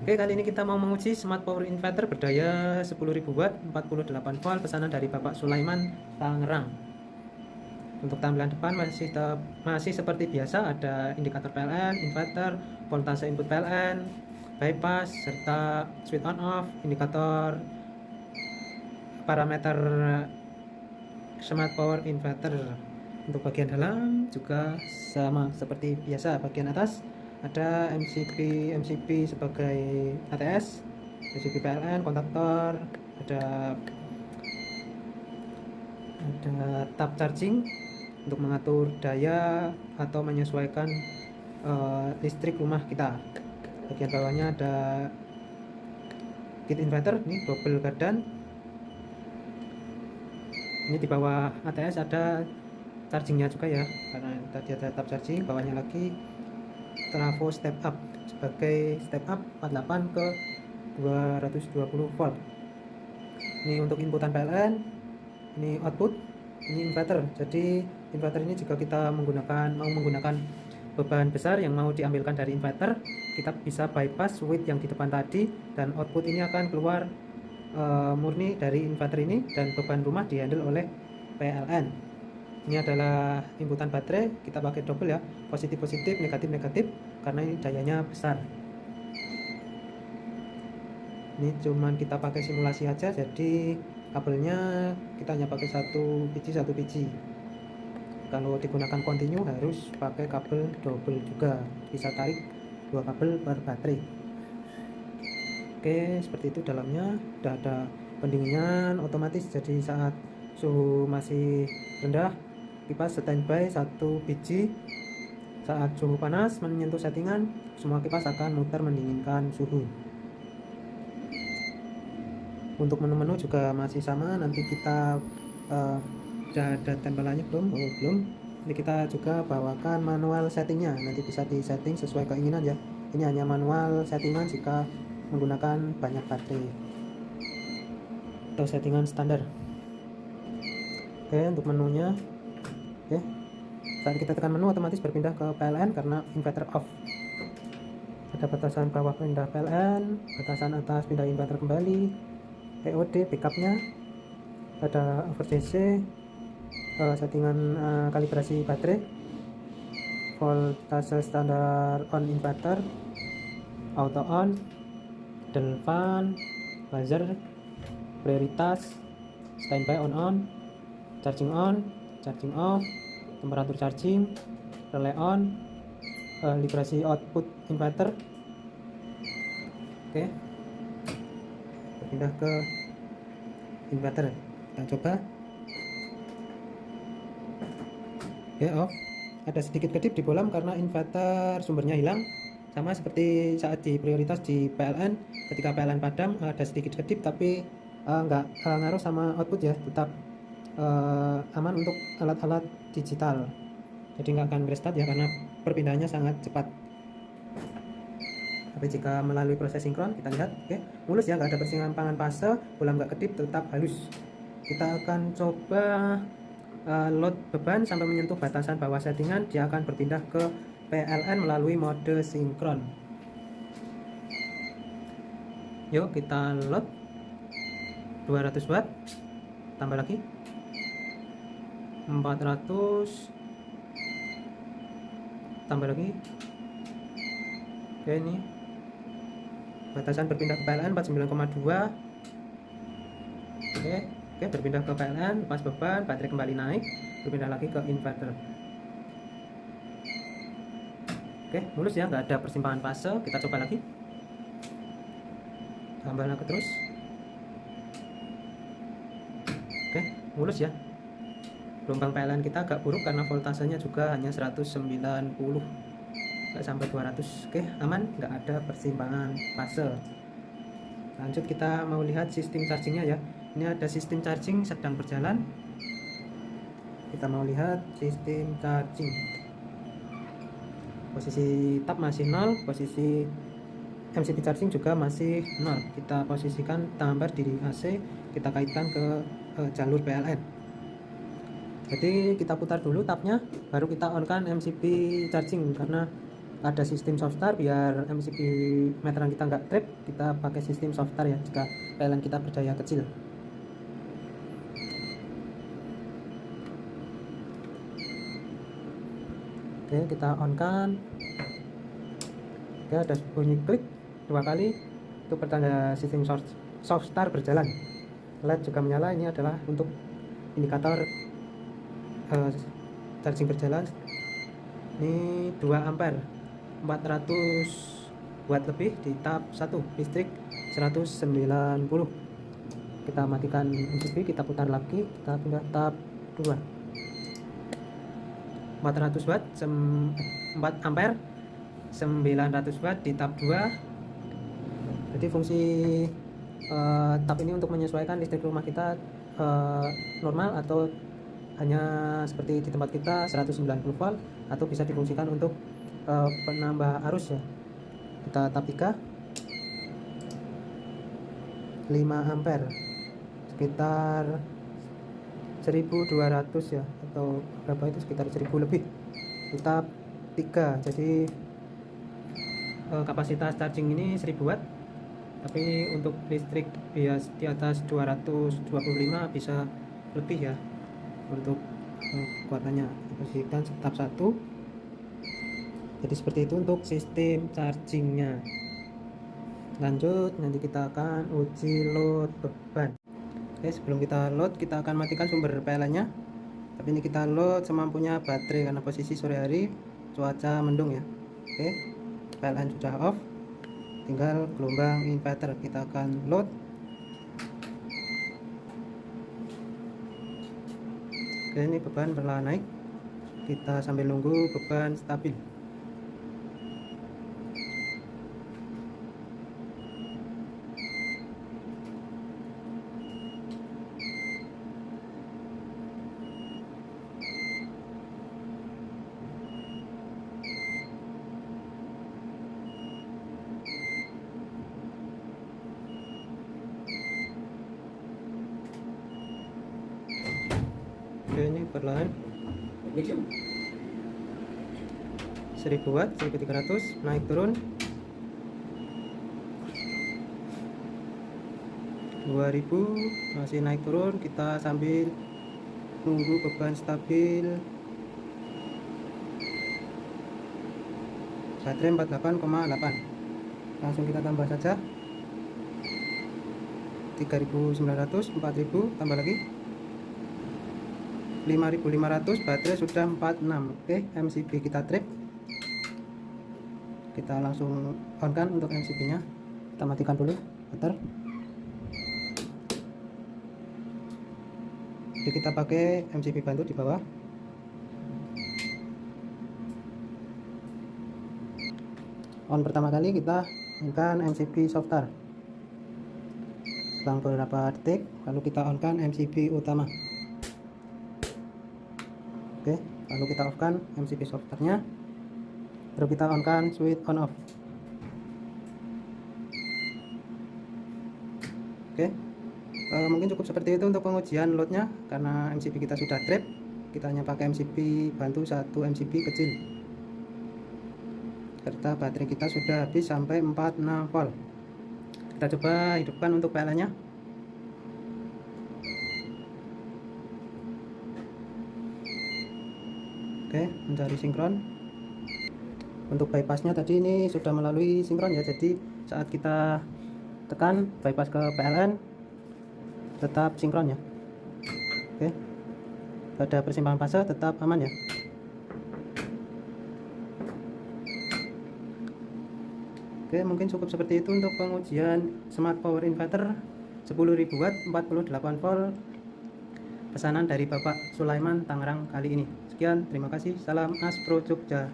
Oke, kali ini kita mau menguji smart power inverter berdaya 10.000 watt 48 volt pesanan dari Bapak Sulaiman Tangerang. Untuk tampilan depan masih seperti biasa, ada indikator PLN, inverter, voltase input PLN, bypass, serta switch on off, indikator parameter smart power inverter. Untuk bagian dalam juga sama seperti biasa. Bagian atas ada MCB sebagai ATS, MCB PLN, kontaktor, ada tab charging untuk mengatur daya atau menyesuaikan listrik rumah kita. Bagian bawahnya ada kit inverter, ini double gardan. Ini di bawah ATS ada chargingnya juga ya, karena tadi ada tab charging. Bawahnya lagi trafo step up sebagai step up 48 ke 220 volt. Ini untuk inputan PLN, ini output, ini inverter. Jadi inverter ini jika kita mau menggunakan beban besar yang mau diambilkan dari inverter, kita bisa bypass switch yang di depan tadi, dan output ini akan keluar murni dari inverter ini, dan beban rumah dihandle oleh PLN. Ini adalah inputan baterai, kita pakai double ya, positif negatif karena ini dayanya besar. Ini cuman kita pakai simulasi aja, jadi kabelnya kita hanya pakai satu biji. Kalau digunakan continue harus pakai kabel double juga, bisa tarik 2 kabel per baterai. Oke, seperti itu dalamnya. Udah ada pendinginan otomatis, jadi saat suhu masih rendah kipas standby 1 biji. Saat suhu panas menyentuh settingan, semua kipas akan muter mendinginkan suhu. Untuk menu-menu juga masih sama, nanti kita udah ada tempelannya belum? Belum. Ini kita juga bawakan manual settingnya, nanti bisa di setting sesuai keinginan ya. Ini hanya manual settingan jika menggunakan banyak baterai atau settingan standar. Oke, untuk menunya, oke, saat kita tekan menu otomatis berpindah ke PLN karena inverter off. Ada batasan bawah pindah PLN, batasan atas pindah inverter kembali, EOD backupnya, ada over DC, settingan kalibrasi baterai, voltase standar on inverter, auto on, delvan, buzzer, prioritas, standby on, charging on, charging off, temperatur charging, relay on, kalibrasi output inverter. Oke, pindah ke inverter, kita coba. Oke, off. Ada sedikit kedip di bolam karena inverter sumbernya hilang, sama seperti saat di prioritas di PLN. Ketika PLN padam ada sedikit kedip, tapi nggak ngaruh sama output ya, tetap aman untuk alat-alat digital, jadi nggak akan restart ya karena perpindahannya sangat cepat. Tapi jika melalui proses sinkron, kita lihat, oke, mulus ya, nggak ada persimpangan fase, bolam nggak kedip, tetap halus. Kita akan coba load beban sampai menyentuh batasan bawah settingan, dia akan berpindah ke PLN melalui mode sinkron. Yuk kita load 200 watt, tambah lagi 400, tambah lagi. Oke, ini batasan berpindah ke PLN 49,2. Oke, berpindah ke PLN, lepas beban, baterai kembali naik, berpindah lagi ke inverter. Oke, mulus ya, nggak ada persimpangan fase. Kita coba lagi, tambah lagi terus. Oke, mulus ya. Gelombang PLN kita agak buruk karena voltasenya juga hanya 190, nggak sampai 200. Oke, aman, nggak ada persimpangan fase. Lanjut, kita mau lihat sistem chargingnya ya. Ini ada sistem charging sedang berjalan. Kita mau lihat sistem charging. Posisi tab masih 0, posisi MCB charging juga masih 0. Kita posisikan tambah di AC, kita kaitkan ke jalur PLN. Jadi kita putar dulu tabnya, baru kita on kan MCB charging, karena ada sistem soft start biar MCB meteran kita nggak trip, kita pakai sistem soft start ya jika PLN kita berdaya kecil. Oke, kita on kan. Oke, ada bunyi klik 2 kali, itu pertanda sistem soft start berjalan. LED juga menyala, ini adalah untuk indikator charging berjalan. Ini 2 ampere 400 watt lebih di tahap 1, listrik 190. Kita matikan MCB, kita putar lagi, kita pindah tahap 2, 400 watt 4 ampere 900 watt di tahap 2. Jadi fungsi tahap ini untuk menyesuaikan listrik rumah kita normal atau hanya seperti di tempat kita 190 volt, atau bisa difungsikan untuk penambah arus ya. Kita tahap 3, 5 ampere sekitar 1200 ya, atau berapa itu, sekitar 1000 lebih di tahap 3. Jadi kapasitas charging ini 1000 watt, tapi untuk listrik bias di atas 225 bisa lebih ya untuk kekuatannya. Posisikan tahap 1. Jadi seperti itu untuk sistem chargingnya. Lanjut, nanti kita akan uji load beban. Oke, sebelum kita load, kita akan matikan sumber PLN nya, tapi ini kita load semampunya baterai karena posisi sore hari, cuaca mendung ya. Oke, PLN sudah off, tinggal gelombang inverter. Kita akan load. Oke, ini beban perlahan naik, kita sambil nunggu beban stabil. Oke, ini perlahan 1000 watt 1300 naik turun 2000 masih naik turun. Kita sambil nunggu beban stabil. Baterai 48,8, langsung kita tambah saja 3900, 4000 tambah lagi 5500, baterai sudah 46. Oke, MCB kita trip. Kita langsung on kan untuk MCB nya. Kita matikan dulu putar. Jadi kita pakai MCB bantu di bawah. On pertama kali kita on kan MCB soft start. Selang beberapa detik lalu kita on kan MCB utama. Oke, lalu kita off kan MCB soft startnya, baru kita on kan switch on off. Oke, mungkin cukup seperti itu untuk pengujian loadnya, karena MCB kita sudah trip. Kita hanya pakai MCB bantu 1 MCB kecil, serta baterai kita sudah habis sampai 46 volt. Kita coba hidupkan untuk PLN nya. Oke, mencari sinkron. Untuk bypassnya tadi ini sudah melalui sinkron ya, jadi saat kita tekan bypass ke PLN tetap sinkron ya. Oke, pada persimpangan fase tetap aman ya. Oke, mungkin cukup seperti itu untuk pengujian smart power inverter 10.000 watt 48 volt pesanan dari Bapak Sulaiman Tangerang kali ini. Sekian, terima kasih. Salam Aspro Jogja.